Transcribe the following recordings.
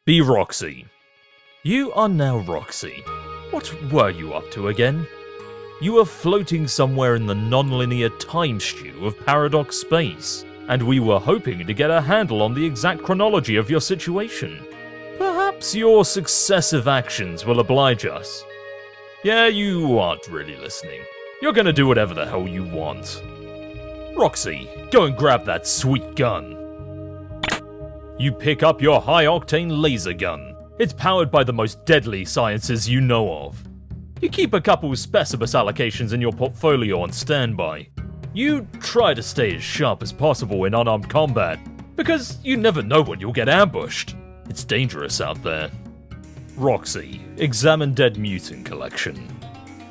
Be Roxy. You are now Roxy. What were you up to again? You were floating somewhere in the non-linear time stew of paradox space, and we were hoping to get a handle on the exact chronology of your situation. Perhaps your successive actions will oblige us. Yeah, you aren't really listening. You're gonna do whatever the hell you want. Roxy, go and grab that sweet gun. You pick up your high-octane laser gun. It's powered by the most deadly sciences you know of. You keep a couple specibus allocations in your portfolio on standby. You try to stay as sharp as possible in unarmed combat, because you never know when you'll get ambushed. It's dangerous out there. Roxy, examine dead mutant collection.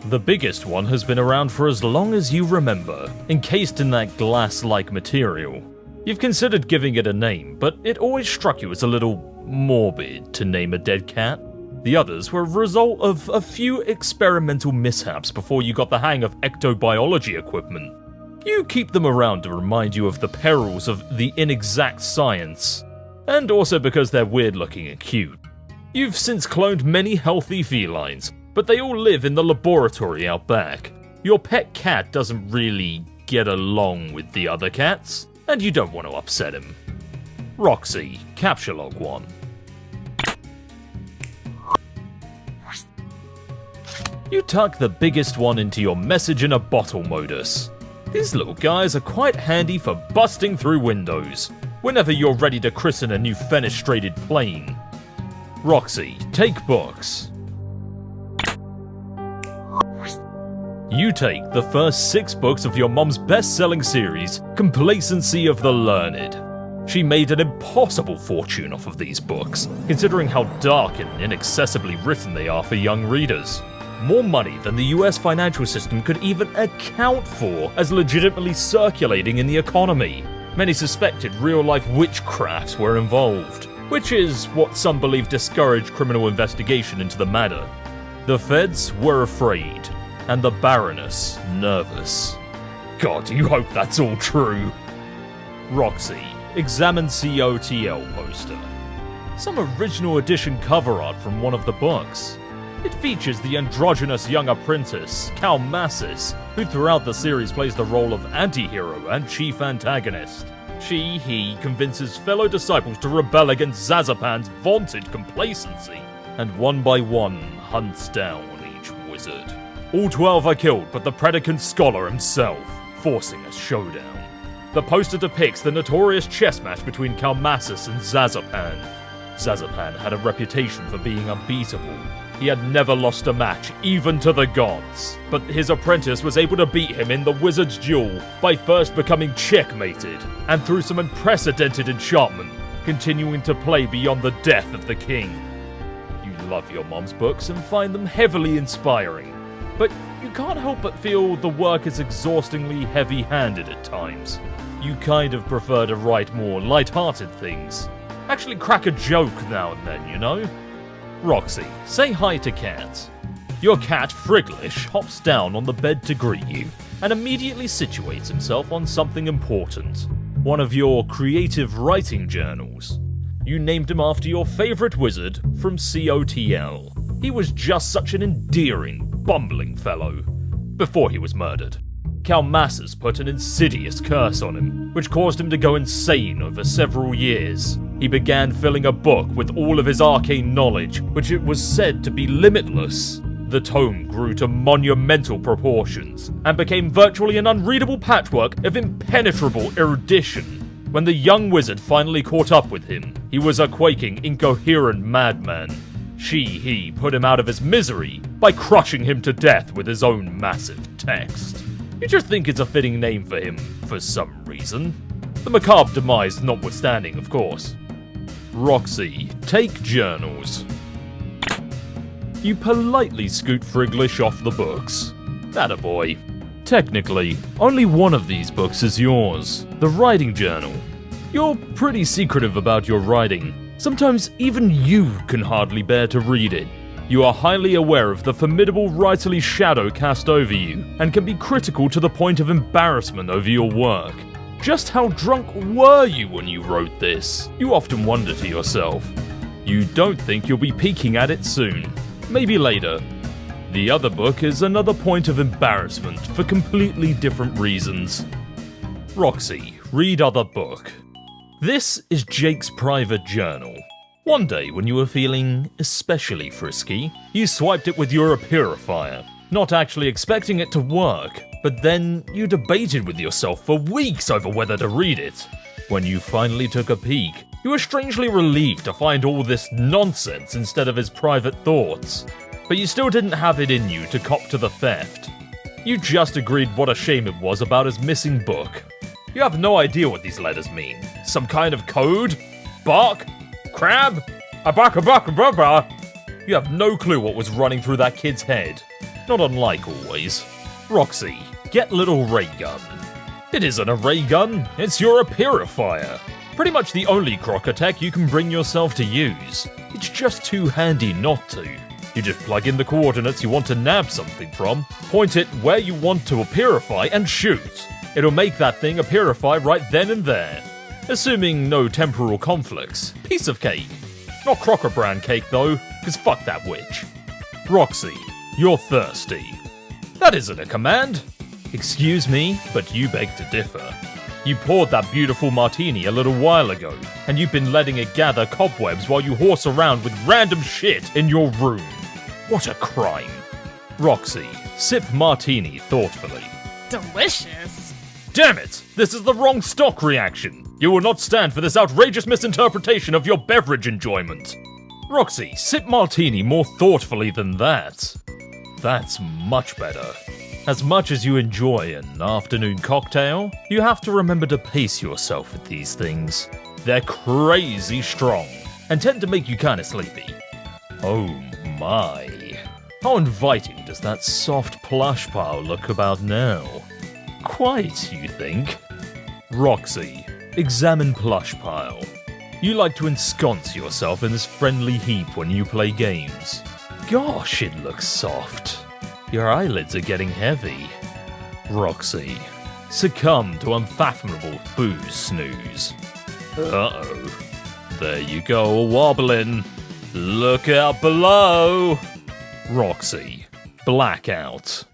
The biggest one has been around for as long as you remember, encased in that glass-like material. You've considered giving it a name, but it always struck you as a little morbid to name a dead cat. The others were a result of a few experimental mishaps before you got the hang of ectobiology equipment. You keep them around to remind you of the perils of the inexact science, and also because they're weird looking and cute. You've since cloned many healthy felines, but they all live in the laboratory out back. Your pet cat doesn't really get along with the other cats, and you don't want to upset him. Roxy, capture log 1. You tuck the biggest one into your message in a bottle modus. These little guys are quite handy for busting through windows, whenever you're ready to christen a new fenestrated plane. Roxy, take books. You take the first 6 books of your mom's best-selling series, Complacency of the Learned. She made an impossible fortune off of these books, considering how dark and inaccessibly written they are for young readers. More money than the US financial system could even account for as legitimately circulating in the economy. Many suspected real-life witchcrafts were involved, which is what some believe discouraged criminal investigation into the matter. The feds were afraid, and the Baroness nervous. God, you hope that's all true. Roxy, examine COTL poster. Some original edition cover art from one of the books. It features the androgynous young apprentice, Cal Massis, who throughout the series plays the role of anti-hero and chief antagonist. He convinces fellow disciples to rebel against Zazapan's vaunted complacency, and one by one hunts down each wizard. All 12 are killed but the predicant scholar himself, forcing a showdown. The poster depicts the notorious chess match between Calmassus and Zazapan. Zazapan had a reputation for being unbeatable. He had never lost a match, even to the gods. But his apprentice was able to beat him in the wizard's duel by first becoming checkmated, and through some unprecedented enchantment, continuing to play beyond the death of the king. You love your mom's books and find them heavily inspiring, but you can't help but feel the work is exhaustingly heavy-handed at times. You kind of prefer to write more light-hearted things. Actually crack a joke now and then, you know? Roxy, say hi to Cat. Your cat, Friglish, hops down on the bed to greet you, and immediately situates himself on something important. One of your creative writing journals. You named him after your favorite wizard from COTL. He was just such an endearing, bumbling fellow. Before he was murdered, Calmassus put an insidious curse on him, which caused him to go insane over several years. He began filling a book with all of his arcane knowledge, which it was said to be limitless. The tome grew to monumental proportions, and became virtually an unreadable patchwork of impenetrable erudition. When the young wizard finally caught up with him, he was a quaking, incoherent madman. He put him out of his misery by crushing him to death with his own massive text. You just think it's a fitting name for him, for some reason. The macabre demise notwithstanding, of course. Roxy, take journals. You politely scoot Friglish off the books. Attaboy. Technically, only one of these books is yours, the writing journal. You're pretty secretive about your writing. Sometimes even you can hardly bear to read it. You are highly aware of the formidable writerly shadow cast over you, and can be critical to the point of embarrassment over your work. Just how drunk were you when you wrote this? You often wonder to yourself. You don't think you'll be peeking at it soon. Maybe later. The other book is another point of embarrassment for completely different reasons. Roxy, read other book. This is Jake's private journal. One day when you were feeling especially frisky, you swiped it with your purifier, not actually expecting it to work, but then you debated with yourself for weeks over whether to read it. When you finally took a peek, you were strangely relieved to find all this nonsense instead of his private thoughts. But you still didn't have it in you to cop to the theft. You just agreed what a shame it was about his missing book. You have no idea what these letters mean. Some kind of code? Bark? Crab? Abacabacababa? You have no clue what was running through that kid's head. Not unlike always. Roxy, get little ray gun. It isn't a ray gun, it's your purifier. Pretty much the only crocker tech you can bring yourself to use. It's just too handy not to. You just plug in the coordinates you want to nab something from, point it where you want to purify, and shoot. It'll make that thing purify right then and there. Assuming no temporal conflicts. Piece of cake. Not Crocker brand cake though, cause fuck that witch. Roxy, you're thirsty. That isn't a command. Excuse me, but you beg to differ. You poured that beautiful martini a little while ago, and you've been letting it gather cobwebs while you horse around with random shit in your room. What a crime. Roxy, sip martini thoughtfully. Delicious. Damn it! This is the wrong stock reaction. You will not stand for this outrageous misinterpretation of your beverage enjoyment. Roxy, sip martini more thoughtfully than that. That's much better. As much as you enjoy an afternoon cocktail, you have to remember to pace yourself with these things. They're crazy strong, and tend to make you kinda sleepy. Oh my. How inviting does that soft plush pile look about now? Quite, you think? Roxy, examine plush pile. You like to ensconce yourself in this friendly heap when you play games. Gosh, it looks soft. Your eyelids are getting heavy. Roxy, succumb to unfathomable booze snooze. Uh-oh. There you go, wobbling. Look out below. Roxy, blackout.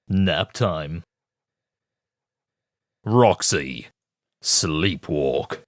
Nap time. Roxy, sleepwalk.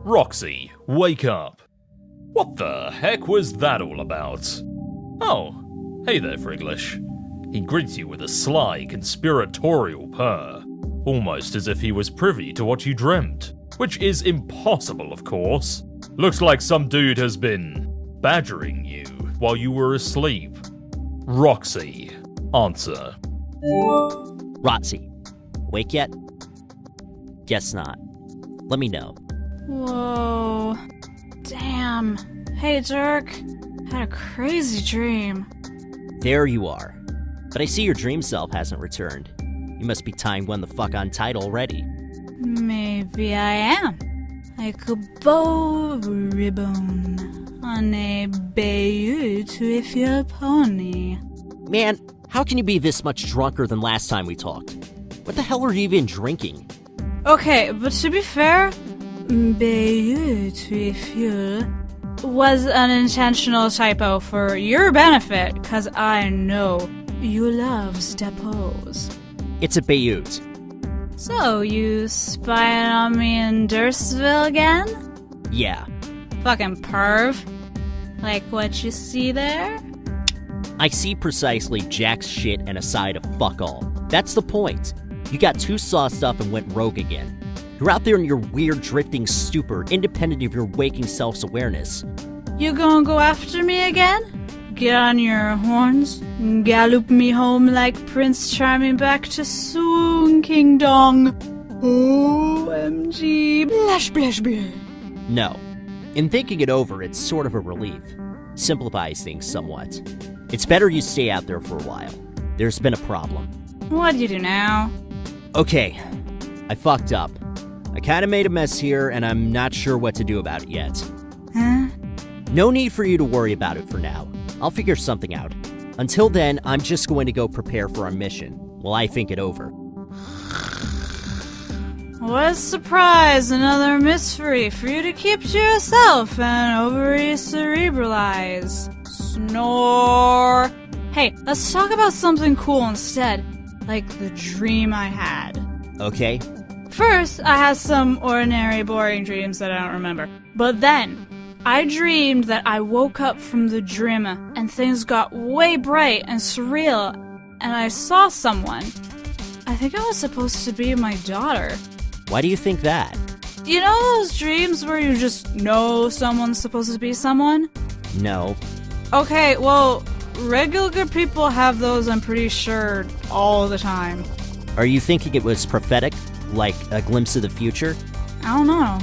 Roxy, wake up. What the heck was that all about? Oh, hey there, Friglish. He greets you with a sly, conspiratorial purr, almost as if he was privy to what you dreamt, which is impossible, of course. Looks like some dude has been badgering you while you were asleep. Roxy, answer. Roxy, awake yet? Guess not. Let me know. Whoa. Damn. Hey, Dirk. Had a crazy dream. There you are. But I see your dream self hasn't returned. You must be tying one the fuck on tight already. Maybe I am. Like a bow of ribbon on a beautiful pony. Man, how can you be this much drunker than last time we talked? What the hell are you even drinking? Okay, but to be fair, beautiful was an intentional typo for your benefit, cause I know you love typos. It's a Bayeux. So, you spying on me in Durstville again? Yeah. Fucking perv. Like what you see there? I see precisely Jack's shit and a side of fuck all. That's the point. You got too sauced up and went rogue again. You're out there in your weird drifting stupor, independent of your waking self-awareness. You gonna go after me again? Get on your horns and gallop me home like Prince Charming back to Swoon King Dong. OMG. Blash, blash, blash. No. In thinking it over, it's sort of a relief. Simplifies things somewhat. It's better you stay out there for a while. There's been a problem. What'd you do now? Okay. I fucked up. I kinda made a mess here, and I'm not sure what to do about it yet. Huh? No need for you to worry about it for now. I'll figure something out. Until then, I'm just going to go prepare for our mission, while I think it over. What a surprise, another mystery for you to keep to yourself and over-cerebralize. Snore. Hey, let's talk about something cool instead, like the dream I had. Okay? First, I had some ordinary, boring dreams that I don't remember. But then, I dreamed that I woke up from the dream and things got way bright and surreal, and I saw someone. I think I was supposed to be my daughter. Why do you think that? You know those dreams where you just know someone's supposed to be someone? No. Okay, well, regular people have those, I'm pretty sure, all the time. Are you thinking it was prophetic? Like a glimpse of the future? I don't know.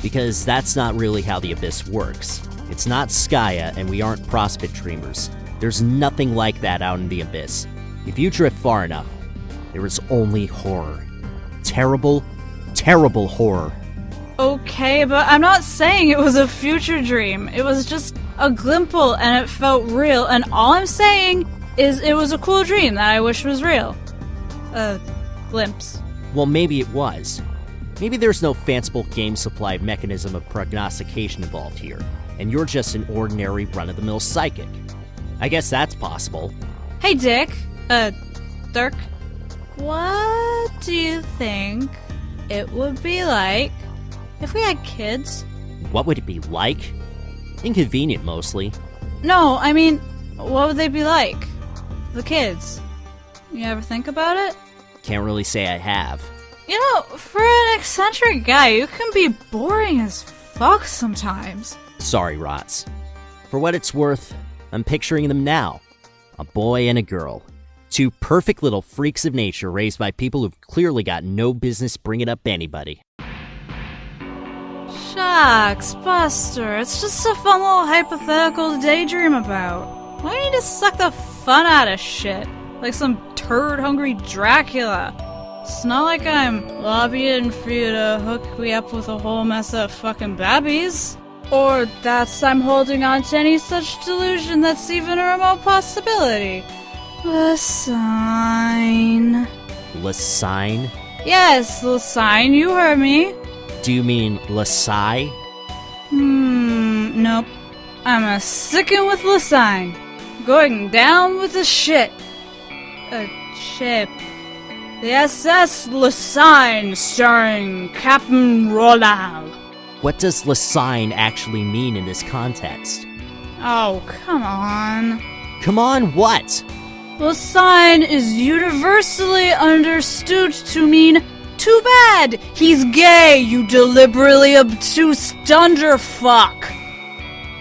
Because that's not really how the Abyss works. It's not Skya, and we aren't prospect dreamers. There's nothing like that out in the Abyss. If you drift far enough, there is only horror. Terrible, terrible horror. Okay, but I'm not saying it was a future dream. It was just a glimple, and it felt real, and all I'm saying is it was a cool dream that I wish was real. A glimpse. Well, maybe it was. Maybe there's no fanciful game supply mechanism of prognostication involved here, and you're just an ordinary run-of-the-mill psychic. I guess that's possible. Hey, Dick. Dirk. What do you think it would be like if we had kids? What would it be like? Inconvenient, mostly. No, I mean, what would they be like? The kids. You ever think about it? Can't really say I have. You know, for an eccentric guy, you can be boring as fuck sometimes. Sorry, Rots. For what it's worth, I'm picturing them now. A boy and a girl. Two perfect little freaks of nature raised by people who've clearly got no business bringing up anybody. Shucks, Buster, it's just a fun little hypothetical to daydream about. Why do you need to suck the fun out of shit? Like some turd-hungry Dracula. It's not like I'm lobbying for you to hook me up with a whole mess of fucking babbies. Or that I'm holding on to any such delusion that's even a remote possibility. Lasine. Lasine? Yes, Lasine, you heard me. Do you mean Lasai? Nope. I'm a sticking with Lasine. Going down with the shit. A ship. The SS Lasine, starring Captain Roland. What does Lasine actually mean in this context? Oh, come on. Come on, what? Lasine is universally understood to mean, too bad, he's gay, you deliberately obtuse dunderfuck.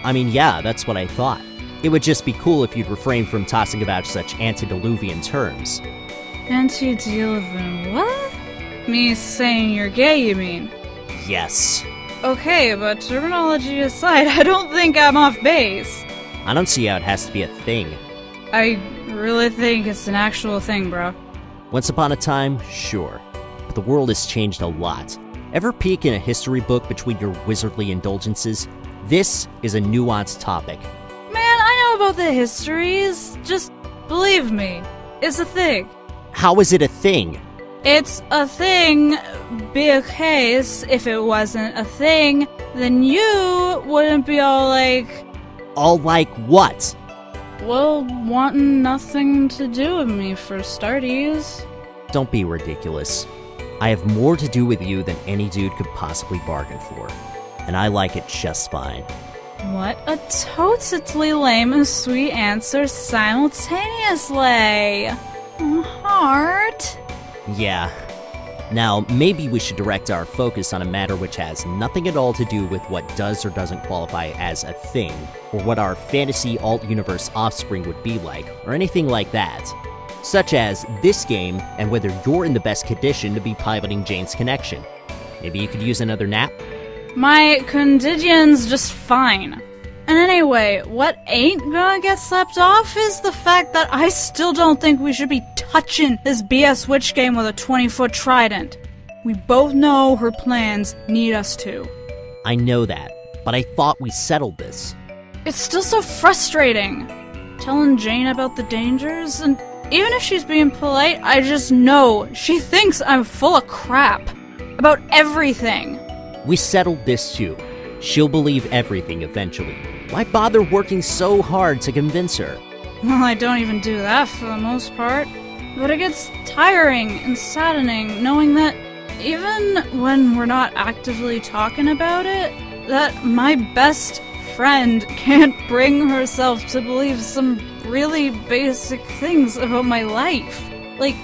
I mean, yeah, that's what I thought. It would just be cool if you'd refrain from tossing about such antediluvian terms. Antediluvian what? Me saying you're gay, you mean? Yes. Okay, but terminology aside, I don't think I'm off base. I don't see how it has to be a thing. I really think it's an actual thing, bro. Once upon a time, sure. But the world has changed a lot. Ever peek in a history book between your wizardly indulgences? This is a nuanced topic. Man, I know about the histories. Just believe me. It's a thing. How is it a thing? It's a thing because if it wasn't a thing, then you wouldn't be all like... All like what? Well, wanting nothing to do with me for starties. Don't be ridiculous. I have more to do with you than any dude could possibly bargain for. And I like it just fine. What a totally lame and sweet answer simultaneously. Heart. Yeah. Now, maybe we should direct our focus on a matter which has nothing at all to do with what does or doesn't qualify as a thing, or what our fantasy alt-universe offspring would be like, or anything like that. Such as this game, and whether you're in the best condition to be piloting Jane's connection. Maybe you could use another nap? My condition's just fine. And anyway, what ain't gonna get slept off is the fact that I still don't think we should be touching this BS witch game with a 20-foot trident. We both know her plans need us to. I know that, but I thought we settled this. It's still so frustrating. Telling Jane about the dangers, and even if she's being polite, I just know she thinks I'm full of crap. About everything. We settled this too. She'll believe everything eventually. Why bother working so hard to convince her? Well, I don't even do that for the most part. But it gets tiring and saddening knowing that even when we're not actively talking about it, that my best friend can't bring herself to believe some really basic things about my life. Like,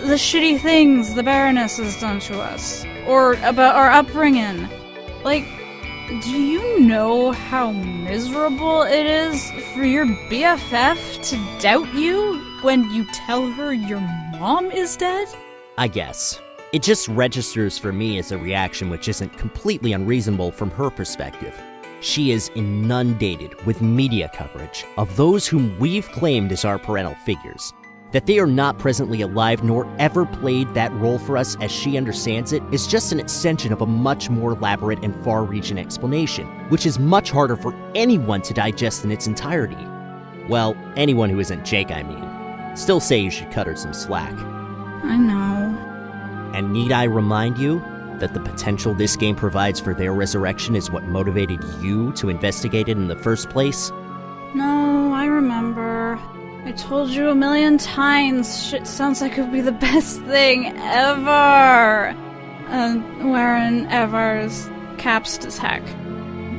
the shitty things the Baroness has done to us. Or about our upbringing. Like, do you know how miserable it is for your BFF to doubt you when you tell her your mom is dead? I guess. It just registers for me as a reaction which isn't completely unreasonable from her perspective. She is inundated with media coverage of those whom we've claimed as our parental figures. That they are not presently alive nor ever played that role for us as she understands it is just an extension of a much more elaborate and far-reaching explanation, which is much harder for anyone to digest in its entirety. Well, anyone who isn't Jake, I mean. Still say you should cut her some slack. I know. And need I remind you that the potential this game provides for their resurrection is what motivated you to investigate it in the first place? No, I remember. I told you a million times, shit sounds like it would be the best thing ever! Wherein ever is capsed as heck.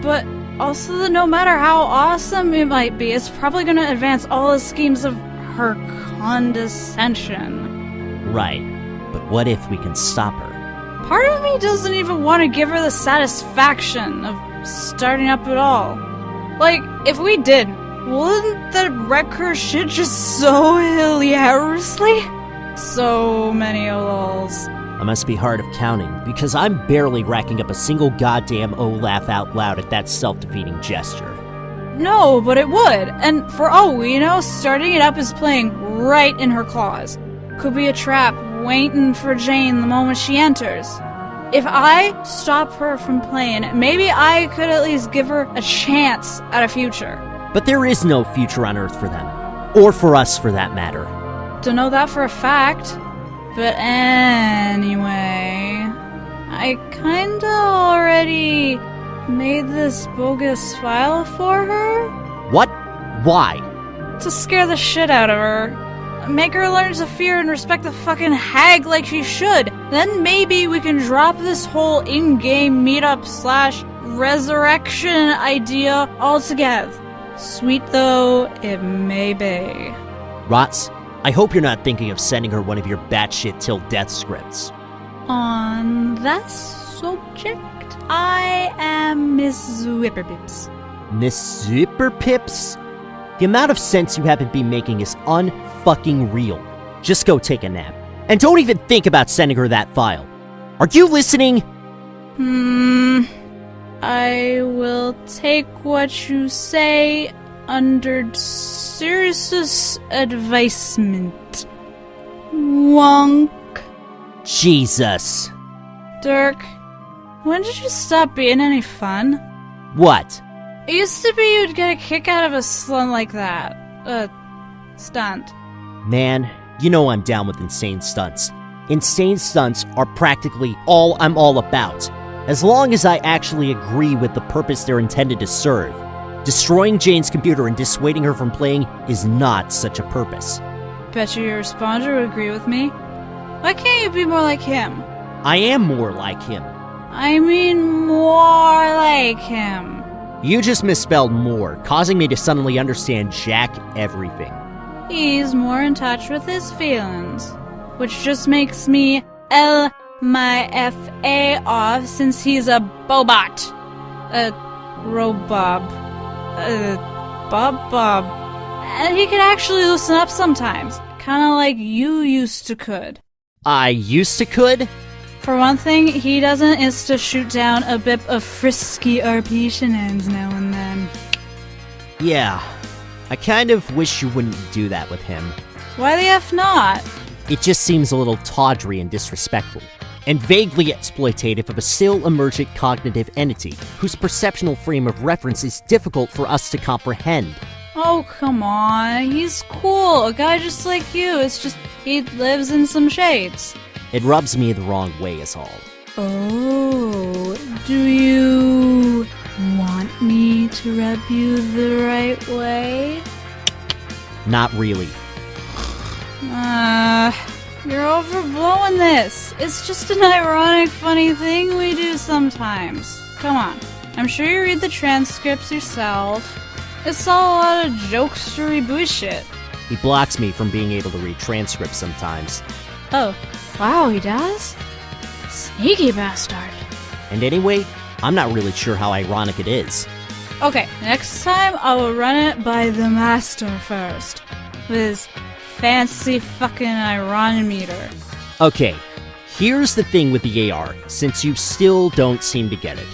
But also that no matter how awesome it might be, it's probably gonna advance all the schemes of her condescension. Right, but what if we can stop her? Part of me doesn't even want to give her the satisfaction of starting up at all. Like, if we did, wouldn't that wreck her shit just so hilariously? So many lulls. I must be hard of counting, because I'm barely racking up a single goddamn laugh out loud at that self-defeating gesture. No, but it would. And for all we know, starting it up is playing right in her claws. Could be a trap waiting for Jane the moment she enters. If I stop her from playing, maybe I could at least give her a chance at a future. But there is no future on Earth for them. Or for us, for that matter. Don't know that for a fact. But anyway... I kinda already made this bogus file for her? What? Why? To scare the shit out of her. Make her learn to fear and respect the fucking hag like she should. Then maybe we can drop this whole in-game meetup / resurrection idea altogether. Sweet though it may be. Rots, I hope you're not thinking of sending her one of your batshit till death scripts. On that subject, I am Miss Whipperpips. Miss Zipperpips? The amount of sense you haven't been making is unfucking real. Just go take a nap. And don't even think about sending her that file. Are you listening? I will take what you say under serious advisement. Wonk. Jesus. Dirk, when did you stop being any fun? What? It used to be you'd get a kick out of a stunt like that. Stunt. Man, you know I'm down with insane stunts. Insane stunts are practically all I'm all about, as long as I actually agree with the purpose they're intended to serve. Destroying Jane's computer and dissuading her from playing is not such a purpose. Bet you your responder would agree with me. Why can't you be more like him? I am more like him. I mean more like him. You just misspelled more, causing me to suddenly understand Jack everything. He's more in touch with his feelings, which just makes me L my F.A. off since he's a bobot. Robob. Bob. And he can actually loosen up sometimes, kinda like you used to could. I used to could? For one thing, he doesn't insta-shoot down a bit of frisky RP shenanigans now and then. Yeah, I kind of wish you wouldn't do that with him. Why the F not? It just seems a little tawdry and disrespectful, and vaguely exploitative of a still emergent cognitive entity whose perceptual frame of reference is difficult for us to comprehend. Oh, come on. He's cool. A guy just like you. It's just he lives in some shades. It rubs me the wrong way is all. Oh, do you want me to rub you the right way? Not really. You're overblowing this. It's just an ironic, funny thing we do sometimes. Come on. I'm sure you read the transcripts yourself. It's all a lot of jokestery bullshit. He blocks me from being able to read transcripts sometimes. Oh, wow, he does? Sneaky bastard. And anyway, I'm not really sure how ironic it is. Okay, next time I will run it by the master first. With his fancy fucking ironimeter. Okay, here's the thing with the AR, since you still don't seem to get it.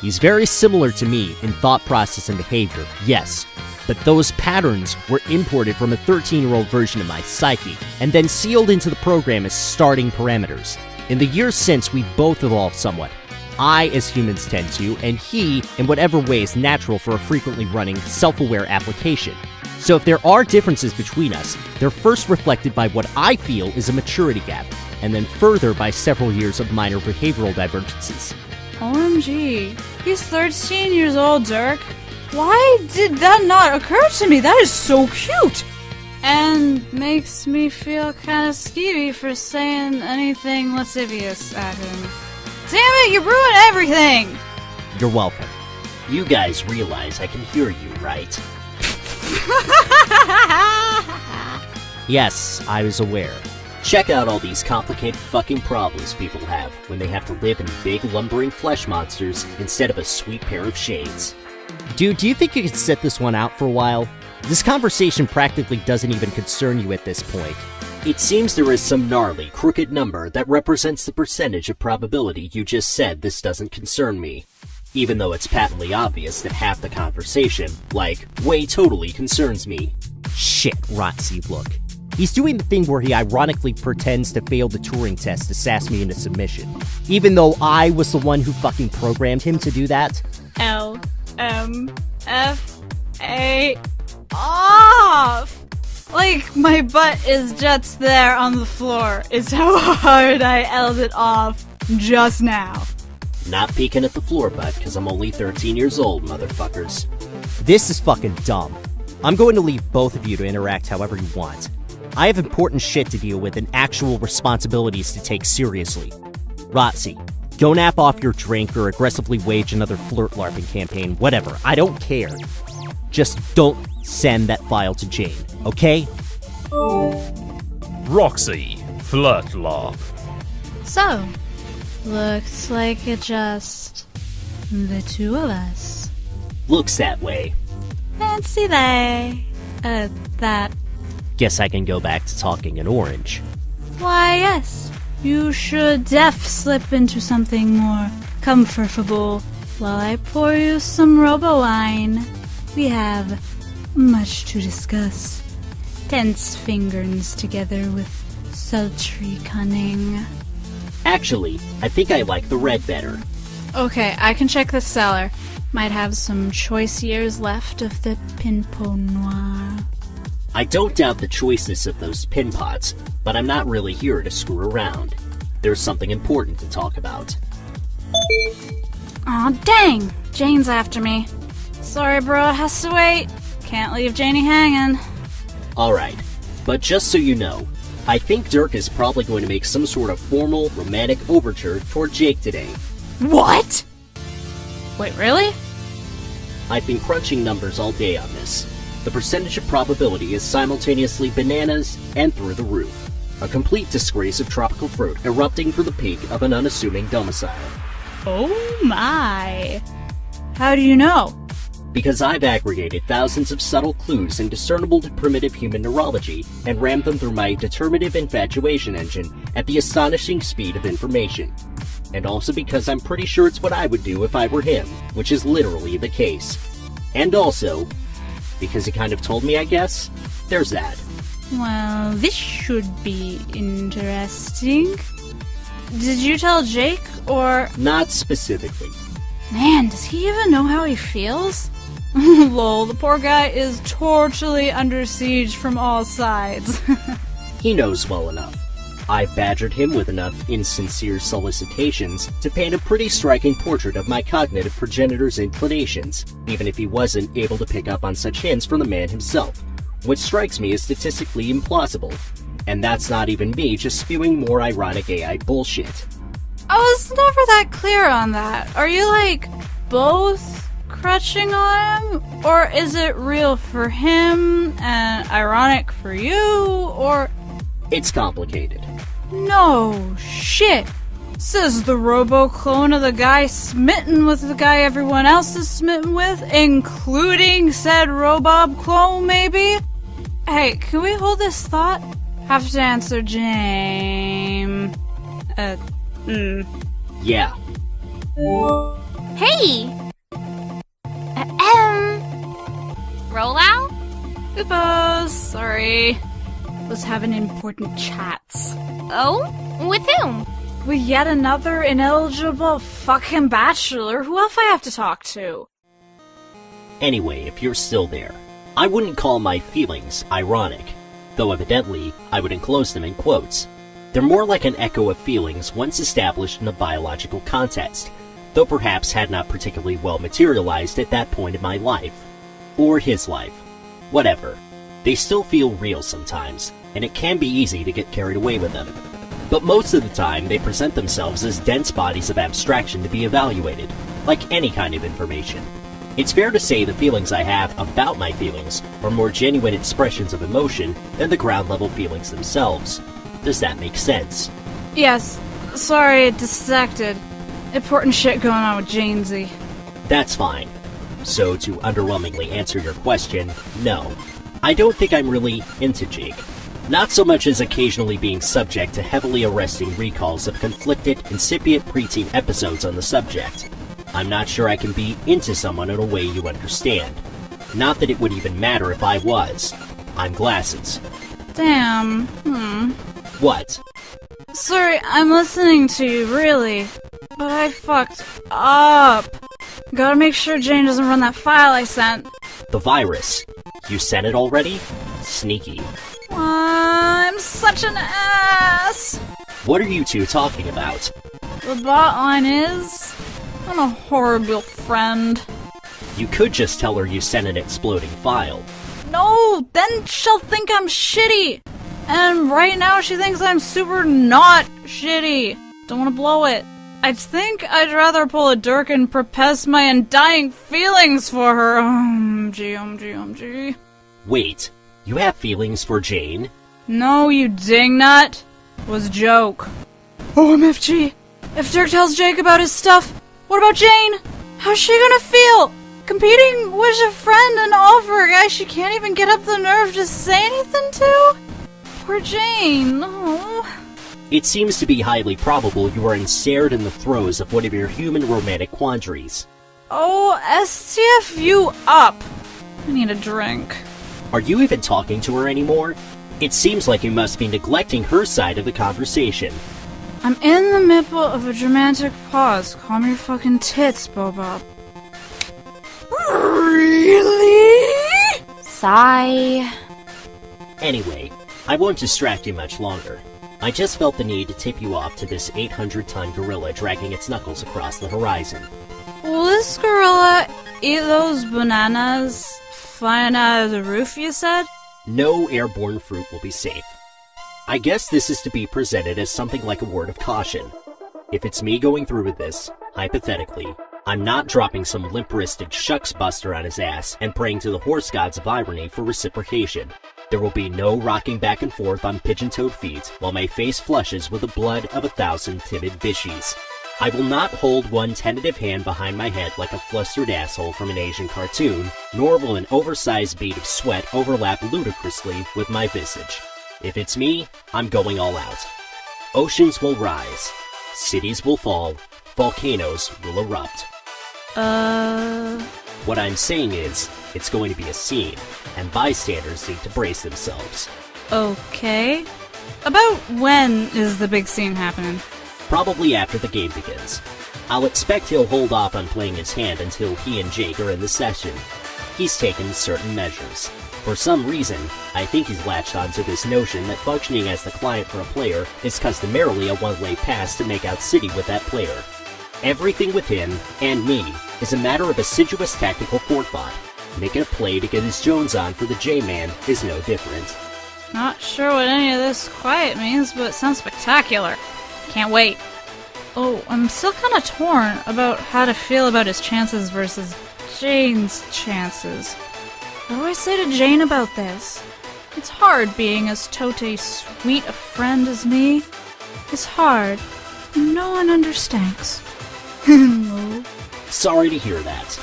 He's very similar to me in thought process and behavior, yes, but those patterns were imported from a 13-year-old version of my psyche, and then sealed into the program as starting parameters. In the years since, we both evolved somewhat. I, as humans tend to, and he, in whatever way is natural for a frequently running, self-aware application. So if there are differences between us, they're first reflected by what I feel is a maturity gap, and then further by several years of minor behavioral divergences. OMG, he's 13 years old, Dirk. Why did that not occur to me? That is so cute! And makes me feel kinda skeevy for saying anything lascivious at him. Damn it, you ruined everything! You're welcome. You guys realize I can hear you, right? Yes, I was aware. Check out all these complicated fucking problems people have when they have to live in big lumbering flesh monsters instead of a sweet pair of shades. Dude, do you think you could sit this one out for a while? This conversation practically doesn't even concern you at this point. It seems there is some gnarly, crooked number that represents the percentage of probability you just said this doesn't concern me. Even though it's patently obvious that half the conversation, like, way totally concerns me. Shit, Roxy, look. He's doing the thing where he ironically pretends to fail the Turing test to sass me into submission. Even though I was the one who fucking programmed him to do that. L-M-F-A off! Like, my butt is just there on the floor. It's how hard I L'd it off just now. Not peeking at the floor butt, because I'm only 13 years old, motherfuckers. This is fucking dumb. I'm going to leave both of you to interact however you want. I have important shit to deal with and actual responsibilities to take seriously. Roxy, Go nap off your drink or aggressively wage another flirt-larping campaign, whatever. I don't care. Just don't send that file to Jane, okay? Roxy, flirt larp. So, looks like it just the two of us. Looks that way. Fancy they. That. Guess I can go back to talking in orange. Why, yes. You should slip into something more comfortable while I pour you some robo-wine. We have much to discuss. Tense fingers together with sultry cunning. Actually, I think I like the red better. Okay, I can check the cellar. Might have some choice years left of the Pinot Noir. I don't doubt the choices of those pin pots, but I'm not really here to screw around. There's something important to talk about. Aw, dang! Jane's after me. Sorry, bro, it has to wait. Can't leave Janie hanging. Alright, but just so you know, I think Dirk is probably going to make some sort of formal, romantic overture toward Jake today. What? Wait, really? I've been crunching numbers all day on this. The percentage of probability is simultaneously bananas and through the roof. A complete disgrace of tropical fruit erupting from the peak of an unassuming domicile. Oh my. How do you know? Because I've aggregated thousands of subtle clues indiscernible to primitive human neurology and rammed them through my determinative infatuation engine at the astonishing speed of information. And also because I'm pretty sure it's what I would do if I were him, which is literally the case. And also, because he kind of told me, I guess, there's that. Well, this should be interesting. Did you tell Jake, or... Not specifically. Man, does he even know how he feels? Lol, the poor guy is tortually under siege from all sides. He knows well enough. I've badgered him with enough insincere solicitations to paint a pretty striking portrait of my cognitive progenitor's inclinations, even if he wasn't able to pick up on such hints from the man himself, which strikes me as statistically implausible. And that's not even me just spewing more ironic AI bullshit. I was never that clear on that. Are you, like, both crutching on him? Or is it real for him and ironic for you, or... It's complicated. No shit. Says the robo-clone of the guy smitten with the guy everyone else is smitten with, including said Robob clone, maybe? Hey, can we hold this thought? Have to answer James. Yeah. Hey! Roll out? Oopos, sorry. Was having important chats. Oh? With whom? With yet another ineligible fucking bachelor. Who else I have to talk to? Anyway, if you're still there, I wouldn't call my feelings ironic, though evidently I would enclose them in quotes. They're more like an echo of feelings once established in a biological context, though perhaps had not particularly well materialized at that point in my life. Or his life. Whatever. They still feel real sometimes, and it can be easy to get carried away with them. But most of the time, they present themselves as dense bodies of abstraction to be evaluated, like any kind of information. It's fair to say the feelings I have about my feelings are more genuine expressions of emotion than the ground-level feelings themselves. Does that make sense? Yes. Sorry, distracted. Important shit going on with Janesy. That's fine. So, to underwhelmingly answer your question, no. I don't think I'm really into Jake. Not so much as occasionally being subject to heavily arresting recalls of conflicted, incipient preteen episodes on the subject. I'm not sure I can be into someone in a way you understand. Not that it would even matter if I was. I'm glasses. Damn. What? Sorry, I'm listening to you, really. But I fucked up. Gotta make sure Jane doesn't run that file I sent. The virus. You sent it already? Sneaky. I'm such an ass. What are you two talking about? The bot line is... I'm a horrible friend. You could just tell her you sent an exploding file. No, then she'll think I'm shitty. And right now she thinks I'm super not shitty. Don't want to blow it. I think I'd rather pull a dirk and profess my undying feelings for her. OMG. Wait, you have feelings for Jane? No, you dingnut. Was a joke. OMFG. If Dirk tells Jake about his stuff, what about Jane? How's she gonna feel? Competing with a friend and all for a guy she can't even get up the nerve to say anything to? Poor Jane. Oh. It seems to be highly probable you are ensnared in the throes of one of your human romantic quandaries. Oh, STF you up. I need a drink. Are you even talking to her anymore? It seems like you must be neglecting her side of the conversation. I'm in the middle of a dramatic pause. Calm your fucking tits, Boba. Really? Sigh. Anyway, I won't distract you much longer. I just felt the need to tip you off to this 800-ton gorilla dragging its knuckles across the horizon. Will this gorilla eat those bananas flying out of the roof, you said? No airborne fruit will be safe. I guess this is to be presented as something like a word of caution. If it's me going through with this, hypothetically, I'm not dropping some limp-wristed shucks buster on his ass and praying to the horse gods of irony for reciprocation. There will be no rocking back and forth on pigeon-toed feet while my face flushes with the blood of 1,000 timid bishies. I will not hold one tentative hand behind my head like a flustered asshole from an Asian cartoon, nor will an oversized bead of sweat overlap ludicrously with my visage. If it's me, I'm going all out. Oceans will rise, cities will fall, volcanoes will erupt. What I'm saying is, it's going to be a scene, and bystanders need to brace themselves. Okay. About when is the big scene happening? Probably after the game begins. I'll expect he'll hold off on playing his hand until he and Jake are in the session. He's taken certain measures. For some reason, I think he's latched onto this notion that functioning as the client for a player is customarily a one-way pass to make out city with that player. Everything with him, and me, is a matter of assiduous tactical forethought. Making a play to get his Jones on for the J-Man is no different. Not sure what any of this quiet means, but it sounds spectacular. Can't wait. Oh, I'm still kinda torn about how to feel about his chances versus Jane's chances. What do I say to Jane about this? It's hard being as tote sweet a friend as me. It's hard. No one understands. No. Sorry to hear that.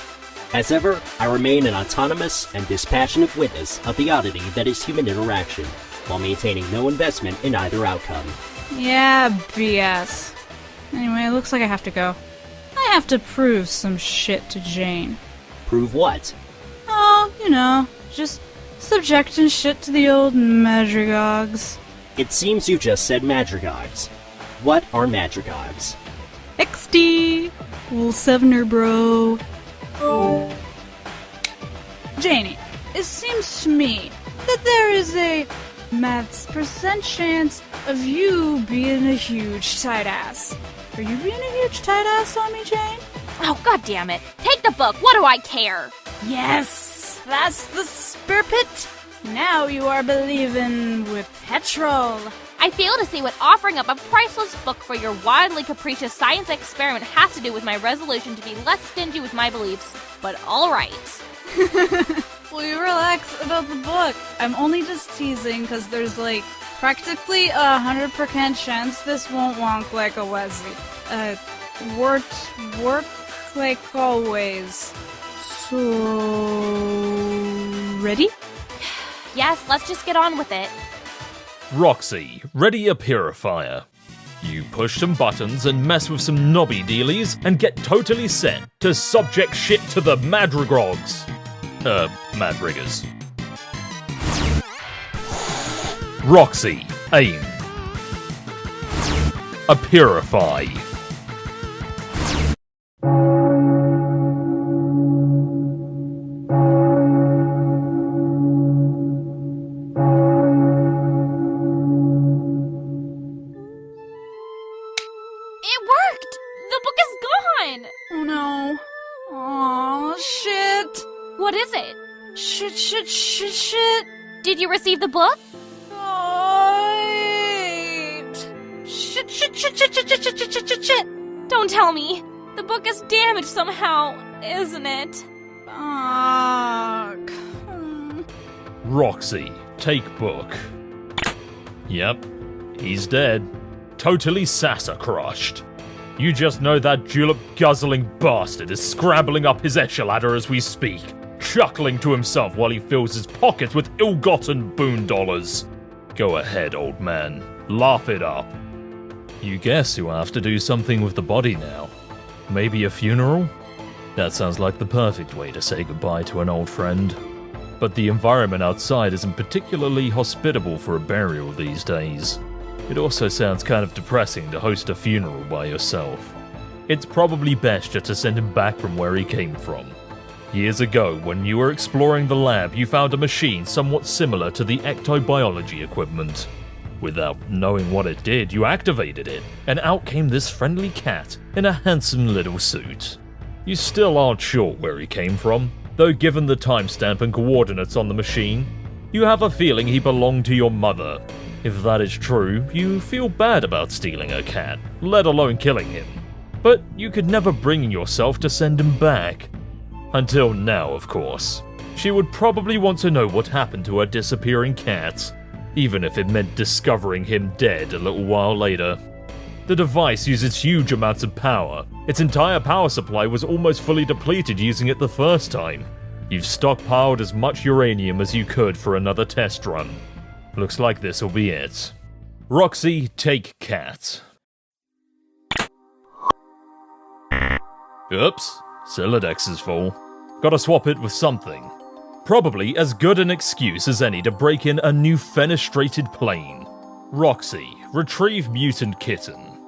As ever, I remain an autonomous and dispassionate witness of the oddity that is human interaction, while maintaining no investment in either outcome. Yeah, BS. Anyway, it looks like I have to go. I have to prove some shit to Jane. Prove what? Oh, you know, just subjecting shit to the old madrigogs. It seems you just said madrigogs. What are madrigogs? XD! Little sevener, bro. Janie, it seems to me that there is a maths % chance of you being a huge tight ass. Are you being a huge tight ass on me, Jane? Oh, god damn it. Take the book. What do I care? Yes, that's the spirit. Now you are believing with petrol. I fail to see what offering up a priceless book for your wildly capricious science experiment has to do with my resolution to be less stingy with my beliefs, but alright. Will you relax about the book? I'm only just teasing because there's like practically 100% chance this won't wonk like a Wesley. Work like always. So, ready? Yes, let's just get on with it. Roxy, ready a purifier. You push some buttons and mess with some knobby dealies and get totally set to subject shit to the madrigogs. Madriggers. Roxy, aim. A purify. Oh no. Aw, shit. What is it? Shit. Did you receive the book? Oh, shit. Don't tell me! The book is damaged somehow, isn't it? Fuck. Roxy, take book. Yep, he's dead. Totally Sassa crushed. You just know that julep-guzzling bastard is scrabbling up his echelon as we speak, chuckling to himself while he fills his pockets with ill-gotten boon dollars. Go ahead, old man. Laugh it up. You guess you'll have to do something with the body now. Maybe a funeral? That sounds like the perfect way to say goodbye to an old friend. But the environment outside isn't particularly hospitable for a burial these days. It also sounds kind of depressing to host a funeral by yourself. It's probably best just to send him back from where he came from. Years ago, when you were exploring the lab, you found a machine somewhat similar to the ectobiology equipment. Without knowing what it did, you activated it, and out came this friendly cat in a handsome little suit. You still aren't sure where he came from, though given the timestamp and coordinates on the machine, you have a feeling he belonged to your mother. If that is true, you feel bad about stealing a cat, let alone killing him. But you could never bring yourself to send him back. Until now, of course. She would probably want to know what happened to her disappearing cat, even if it meant discovering him dead a little while later. The device uses huge amounts of power. Its entire power supply was almost fully depleted using it the first time. You've stockpiled as much uranium as you could for another test run. Looks like this'll be it. Roxy, take cat. Oops, Silodex is full. Gotta swap it with something. Probably as good an excuse as any to break in a new fenestrated plane. Roxy, retrieve mutant kitten.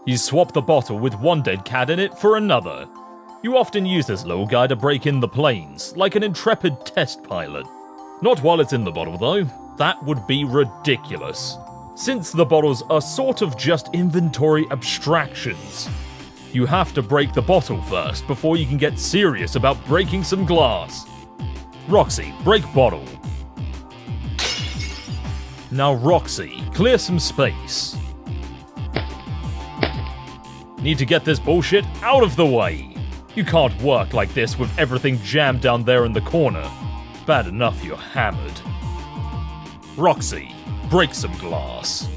You swap the bottle with one dead cat in it for another. You often use this little guy to break in the planes, like an intrepid test pilot. Not while it's in the bottle though, that would be ridiculous. Since the bottles are sort of just inventory abstractions. You have to break the bottle first before you can get serious about breaking some glass. Roxy, break bottle. Now Roxy, clear some space. Need to get this bullshit out of the way. You can't work like this with everything jammed down there in the corner. Bad enough you're hammered. Roxy, break some glass.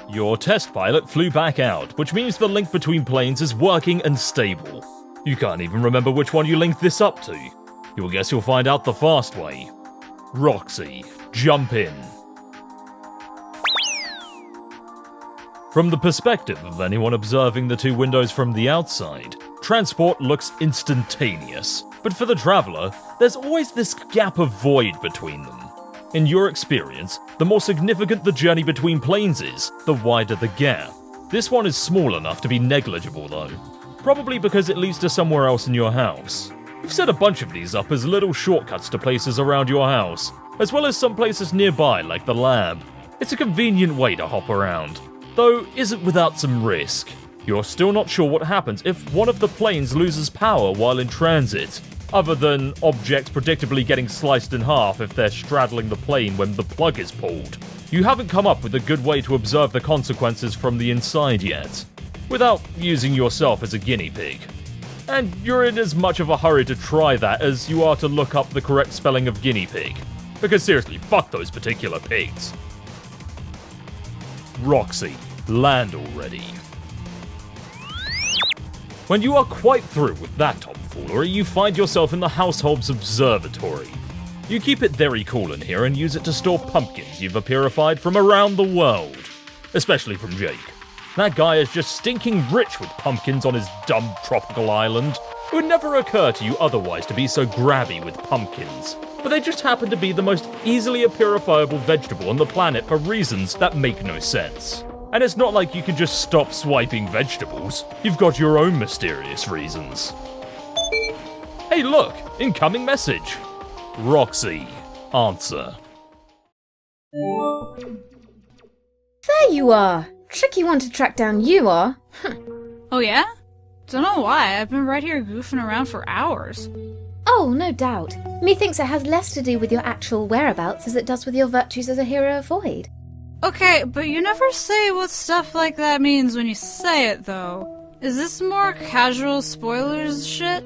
Your test pilot flew back out, which means the link between planes is working and stable. You can't even remember which one you linked this up to. You'll guess you'll find out the fast way. Roxy, jump in. From the perspective of anyone observing the two windows from the outside, transport looks instantaneous, but for the traveler, there's always this gap of void between them. In your experience, the more significant the journey between planes is, the wider the gap. This one is small enough to be negligible though, probably because it leads to somewhere else in your house. You've set a bunch of these up as little shortcuts to places around your house, as well as some places nearby like the lab. It's a convenient way to hop around, though isn't without some risk. You're still not sure what happens if one of the planes loses power while in transit, other than objects predictably getting sliced in half if they're straddling the plane when the plug is pulled. You haven't come up with a good way to observe the consequences from the inside yet, without using yourself as a guinea pig. And you're in as much of a hurry to try that as you are to look up the correct spelling of guinea pig. Because seriously, fuck those particular pigs. Roxy, land already. When you are quite through with that tomfoolery, you find yourself in the household's observatory. You keep it very cool in here and use it to store pumpkins you've purified from around the world. Especially from Jake. That guy is just stinking rich with pumpkins on his dumb tropical island. It would never occur to you otherwise to be so grabby with pumpkins. But they just happen to be the most easily purifiable vegetable on the planet for reasons that make no sense. And it's not like you can just stop swiping vegetables. You've got your own mysterious reasons. Hey look, incoming message. Roxy, answer. There you are! Tricky one to track down you are. Oh yeah? Don't know why, I've been right here goofing around for hours. Oh, no doubt. Methinks it has less to do with your actual whereabouts as it does with your virtues as a hero of Void. Okay, but you never say what stuff like that means when you say it, though. Is this more casual spoilers shit?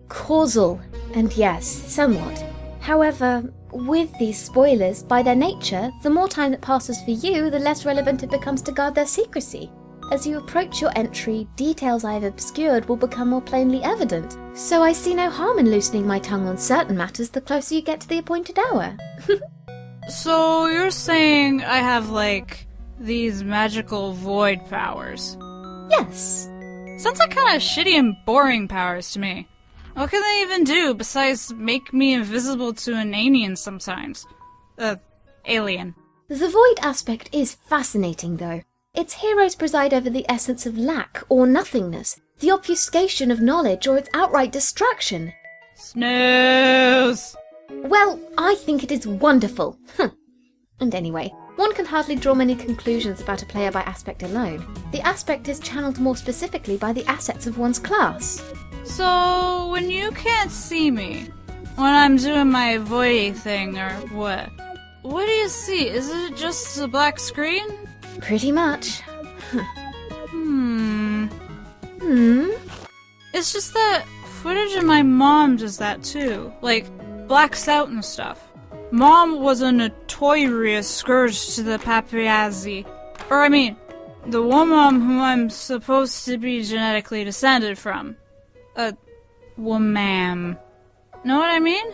Causal, and yes, somewhat. However, with these spoilers, by their nature, the more time that passes for you, the less relevant it becomes to guard their secrecy. As you approach your entry, details I have obscured will become more plainly evident. So I see no harm in loosening my tongue on certain matters the closer you get to the appointed hour. So you're saying I have, like, these magical void powers? Yes. Sounds like kind of shitty and boring powers to me. What can they even do besides make me invisible to an alien sometimes? Alien. The void aspect is fascinating, though. Its heroes preside over the essence of lack or nothingness, the obfuscation of knowledge or its outright distraction. Snooze! Well, I think it is wonderful. And anyway, one can hardly draw many conclusions about a player by aspect alone. The aspect is channeled more specifically by the assets of one's class. So, when you can't see me, when I'm doing my voidy thing or what do you see? Is it just a black screen? Pretty much. It's just that footage of my mom does that too. Like, blacks out and stuff. Mom was a notorious scourge to the Paparazzi. Or I mean, the woman who I'm supposed to be genetically descended from. A woman. Know what I mean?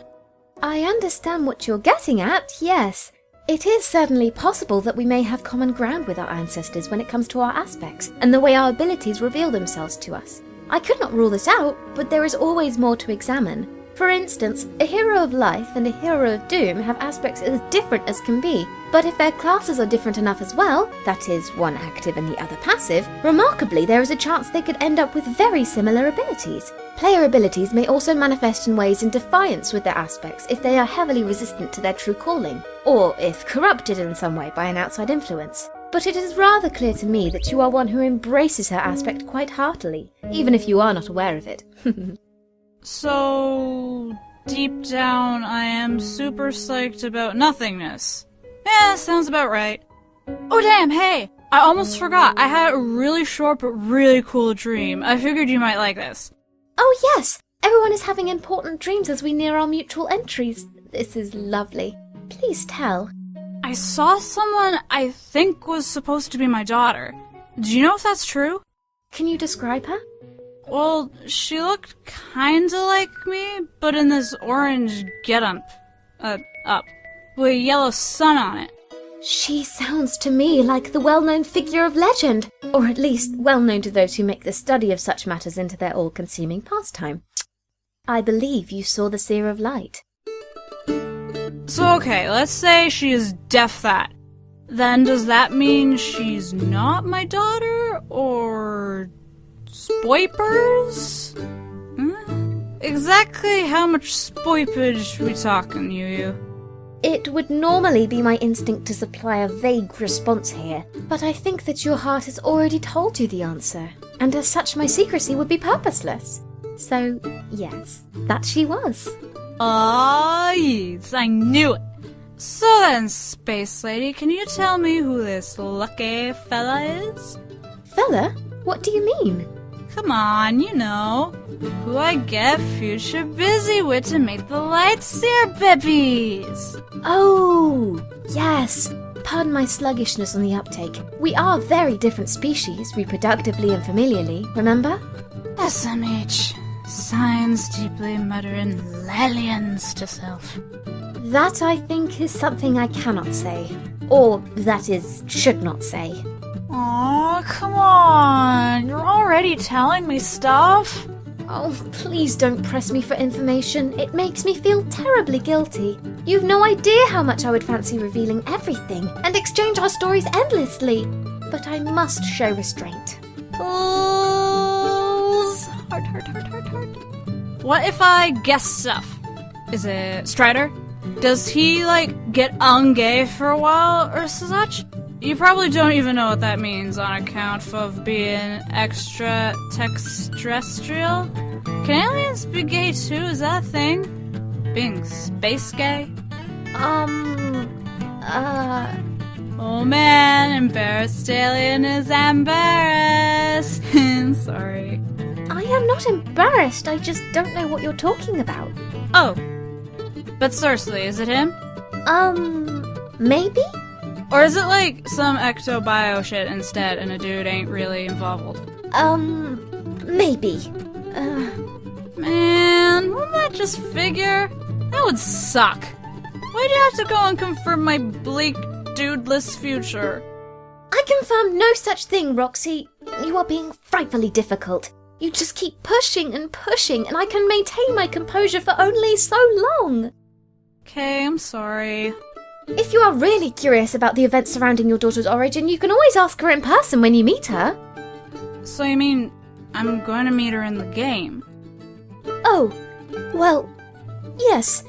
I understand what you're getting at, yes. It is certainly possible that we may have common ground with our ancestors when it comes to our aspects, and the way our abilities reveal themselves to us. I could not rule this out, but there is always more to examine. For instance, a hero of life and a hero of doom have aspects as different as can be, but if their classes are different enough as well, that is, one active and the other passive, remarkably there is a chance they could end up with very similar abilities. Player abilities may also manifest in ways in defiance with their aspects if they are heavily resistant to their true calling, or if corrupted in some way by an outside influence. But it is rather clear to me that you are one who embraces her aspect quite heartily, even if you are not aware of it. So, deep down, I am super psyched about nothingness. Yeah, sounds about right. Oh damn, hey! I almost forgot. I had a really short but really cool dream. I figured you might like this. Oh yes! Everyone is having important dreams as we near our mutual entries. This is lovely. Please tell. I saw someone I think was supposed to be my daughter. Do you know if that's true? Can you describe her? Well, she looked kinda like me, but in this orange get-up. With a yellow sun on it. She sounds to me like the well-known figure of legend, or at least well-known to those who make the study of such matters into their all-consuming pastime. I believe you saw the Seer of Light. So okay, let's say she is deaf that. Then does that mean she's not my daughter, or spoipers? Exactly how much spoipage we talking, you? It would normally be my instinct to supply a vague response here, but I think that your heart has already told you the answer, and as such my secrecy would be purposeless. So, yes, that she was. Ah, yes, I knew it. So then, Space Lady, can you tell me who this lucky fella is? Fella? What do you mean? Come on, you know. Who I get future busy with to make the lights sear babies. Oh, yes. Pardon my sluggishness on the uptake. We are very different species, reproductively and familiarly, remember? SMH. Signs deeply muttering Lalians to self. That, I think, is something I cannot say. Or, that is, should not say. Aw, come on. You're already telling me stuff. Oh, please don't press me for information. It makes me feel terribly guilty. You've no idea how much I would fancy revealing everything and exchange our stories endlessly. But I must show restraint. Heart. What if I guess stuff? Is it Strider? Does he, get ungay for a while or such? You probably don't even know what that means on account of being extraterrestrial. Can aliens be gay too? Is that a thing? Being space gay? Oh man, embarrassed alien is embarrassed. Sorry. I am not embarrassed, I just don't know what you're talking about. Oh. But seriously, is it him? Maybe? Or is it like some ecto-bio shit instead and a dude ain't really involved? Maybe. Man, wouldn't that just figure? That would suck. Why'd you have to go and confirm my bleak, dudeless future? I confirm no such thing, Roxy. You are being frightfully difficult. You just keep pushing and pushing, and I can maintain my composure for only so long. Okay, I'm sorry. If you are really curious about the events surrounding your daughter's origin, you can always ask her in person when you meet her. So you mean I'm going to meet her in the game? Oh, well, yes.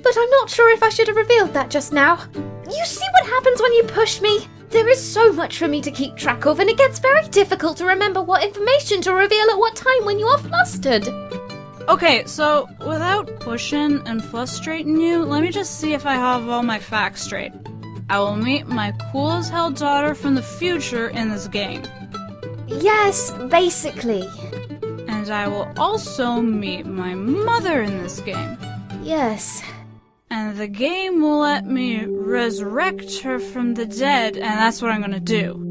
But I'm not sure if I should have revealed that just now. You see what happens when you push me? There is so much for me to keep track of, and it gets very difficult to remember what information to reveal at what time when you are flustered. Okay, so without pushing and frustrating you, let me just see if I have all my facts straight. I will meet my cool as hell daughter from the future in this game. Yes, basically. And I will also meet my mother in this game. Yes. And the game will let me resurrect her from the dead, and that's what I'm gonna do.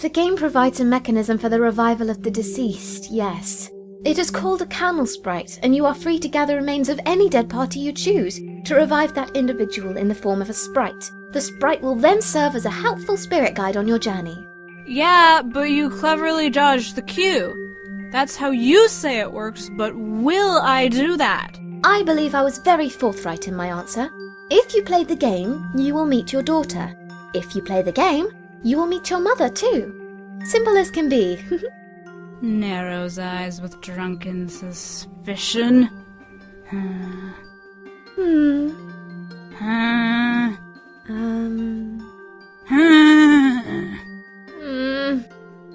The game provides a mechanism for the revival of the deceased, yes. It is called a camel sprite, and you are free to gather remains of any dead party you choose to revive that individual in the form of a sprite. The sprite will then serve as a helpful spirit guide on your journey. Yeah, but you cleverly dodged the cue. That's how you say it works, but will I do that? I believe I was very forthright in my answer. If you play the game, you will meet your daughter. If you play the game, you will meet your mother too. Simple as can be. Narrows eyes with drunken suspicion.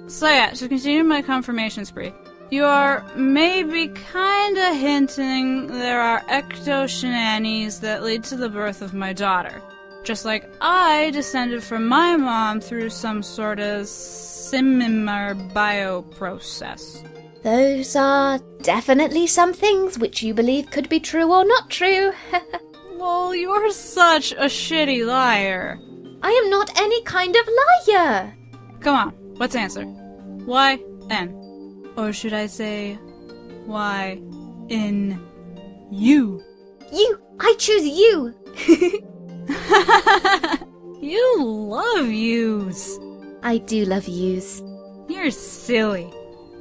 So yeah, to continue my confirmation spree, you are maybe kinda hinting there are ecto-shenanies that lead to the birth of my daughter. Just like I descended from my mom through some sort of similar bioprocess. Those are definitely some things which you believe could be true or not true. Well, you're such a shitty liar. I am not any kind of liar. Come on, let's answer. Why N? Or should I say, why in you? You! I choose you! You love yous. I do love yous. You're silly.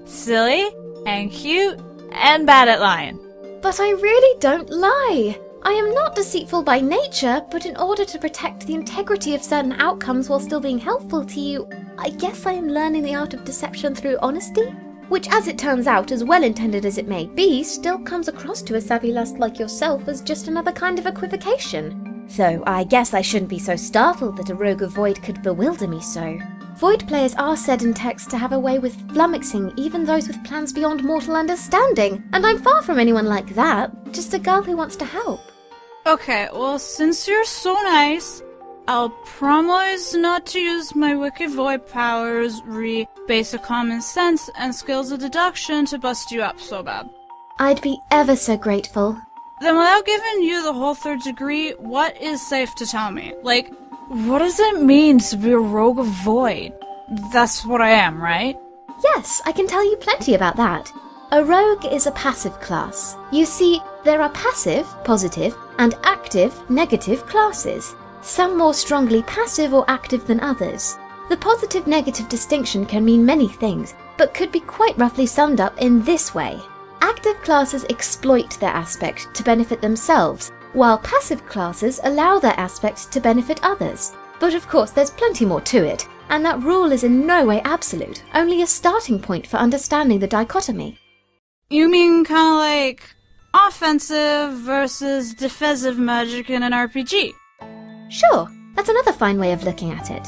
Silly and cute and bad at lying. But I really don't lie. I am not deceitful by nature, but in order to protect the integrity of certain outcomes while still being helpful to you, I guess I am learning the art of deception through honesty, which, as it turns out, as well-intended as it may be, still comes across to a savvy lass like yourself as just another kind of equivocation. Though I guess I shouldn't be so startled that a rogue of Void could bewilder me so. Void players are said in text to have a way with flummoxing even those with plans beyond mortal understanding, and I'm far from anyone like that, just a girl who wants to help. Okay, well, since you're so nice, I'll promise not to use my wicked void powers basic common sense and skills of deduction to bust you up so bad. I'd be ever so grateful. Then without giving you the whole third degree, what is safe to tell me? Like, what does it mean to be a rogue of void? That's what I am, right? Yes, I can tell you plenty about that. A rogue is a passive class. You see, there are passive, positive, and active, negative classes. Some more strongly passive or active than others. The positive-negative distinction can mean many things, but could be quite roughly summed up in this way. Active classes exploit their aspect to benefit themselves, while passive classes allow their aspect to benefit others. But of course there's plenty more to it, and that rule is in no way absolute, only a starting point for understanding the dichotomy. You mean kinda like offensive versus defensive magic in an RPG? Sure, that's another fine way of looking at it.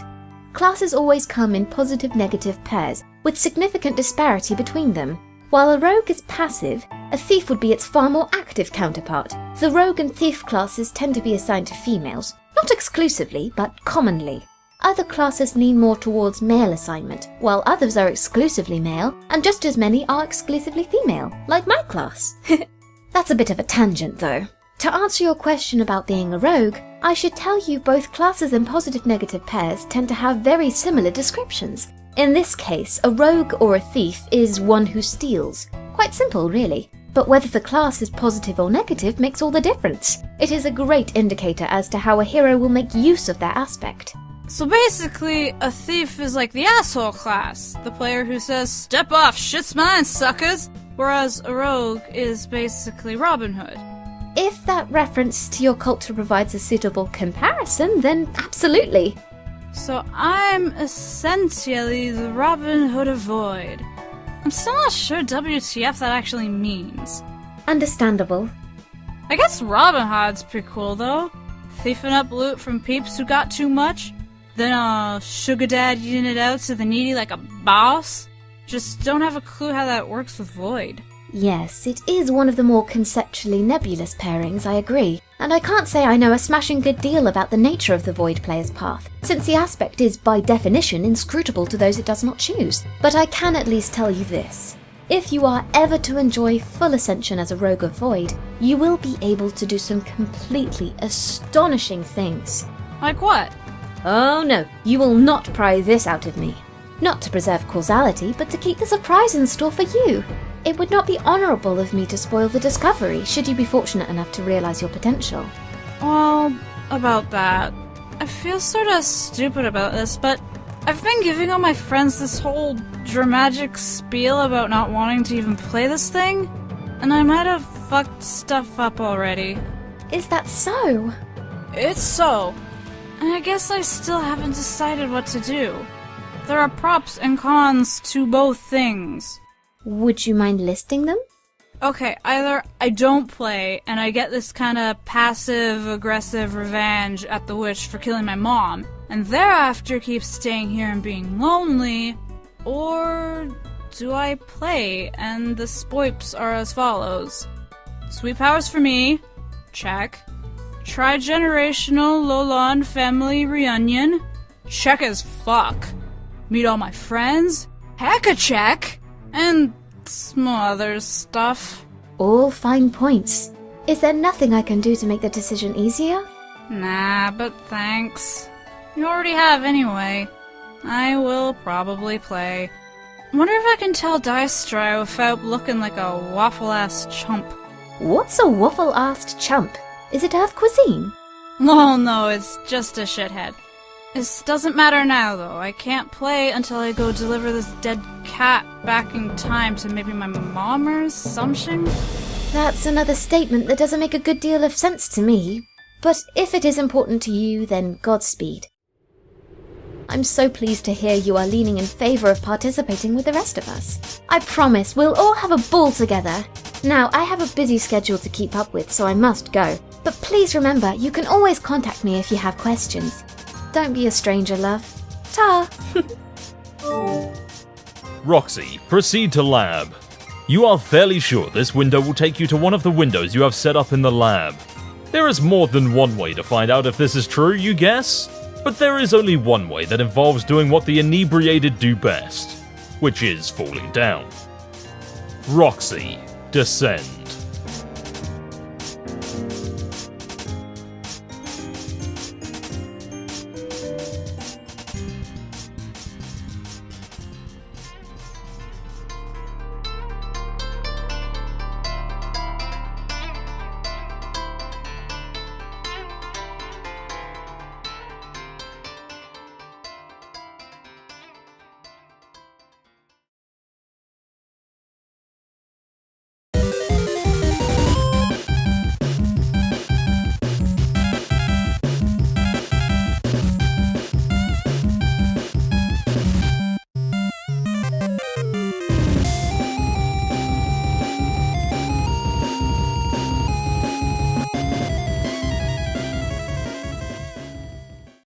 classes always come in positive-negative pairs, with significant disparity between them. While a rogue is passive, a thief would be its far more active counterpart. The rogue and thief classes tend to be assigned to females, not exclusively, but commonly. Other classes lean more towards male assignment, while others are exclusively male, and just as many are exclusively female, like my class. That's a bit of a tangent though. To answer your question about being a rogue, I should tell you both classes and positive-negative pairs tend to have very similar descriptions. In this case, a rogue or a thief is one who steals. Quite simple, really. But whether the class is positive or negative makes all the difference. It is a great indicator as to how a hero will make use of that aspect. So basically, a thief is like the asshole class, the player who says, "Step off, shit's mine, suckers!" Whereas a rogue is basically Robin Hood. If that reference to your culture provides a suitable comparison, then absolutely. So I'm essentially the Robin Hood of Void. I'm still not sure WTF that actually means. Understandable. I guess Robin Hood's pretty cool though. Thiefing up loot from peeps who got too much, then sugar daddying it out to the needy like a boss. Just don't have a clue how that works with Void. Yes, it is one of the more conceptually nebulous pairings, I agree. And I can't say I know a smashing good deal about the nature of the Void player's path, since the aspect is, by definition, inscrutable to those it does not choose. But I can at least tell you this. If you are ever to enjoy full ascension as a rogue of Void, you will be able to do some completely astonishing things. Like what? Oh no, you will not pry this out of me. Not to preserve causality, but to keep the surprise in store for you. It would not be honourable of me to spoil the discovery, should you be fortunate enough to realise your potential. Well, about that. I feel sorta stupid about this, but I've been giving all my friends this whole dramatic spiel about not wanting to even play this thing, and I might have fucked stuff up already. Is that so? It's so. And I guess I still haven't decided what to do. There are props and cons to both things. Would you mind listing them? Okay, either I don't play, and I get this kinda passive-aggressive revenge at the witch for killing my mom, and thereafter keep staying here and being lonely, or do I play, and the spoips are as follows. Sweet powers for me, check. Trigenerational Lalonde family reunion, check as fuck. Meet all my friends, heck a check. And some other stuff. All fine points. Is there nothing I can do to make the decision easier? Nah, but thanks. You already have anyway. I will probably play. Wonder if I can tell Dystry without looking like a waffle-ass chump. What's a waffle-assed chump? Is it Earth cuisine? Oh no, it's just a shithead. This doesn't matter now, though. I can't play until I go deliver this dead cat back in time to maybe my mom or something. That's another statement that doesn't make a good deal of sense to me. But if it is important to you, then Godspeed. I'm so pleased to hear you are leaning in favour of participating with the rest of us. I promise we'll all have a ball together. Now, I have a busy schedule to keep up with, so I must go. But please remember, you can always contact me if you have questions. Don't be a stranger, love. Ta! Roxy, proceed to lab. You are fairly sure this window will take you to one of the windows you have set up in the lab. There is more than one way to find out if this is true, you guess? But there is only one way that involves doing what the inebriated do best, which is falling down. Roxy, descend.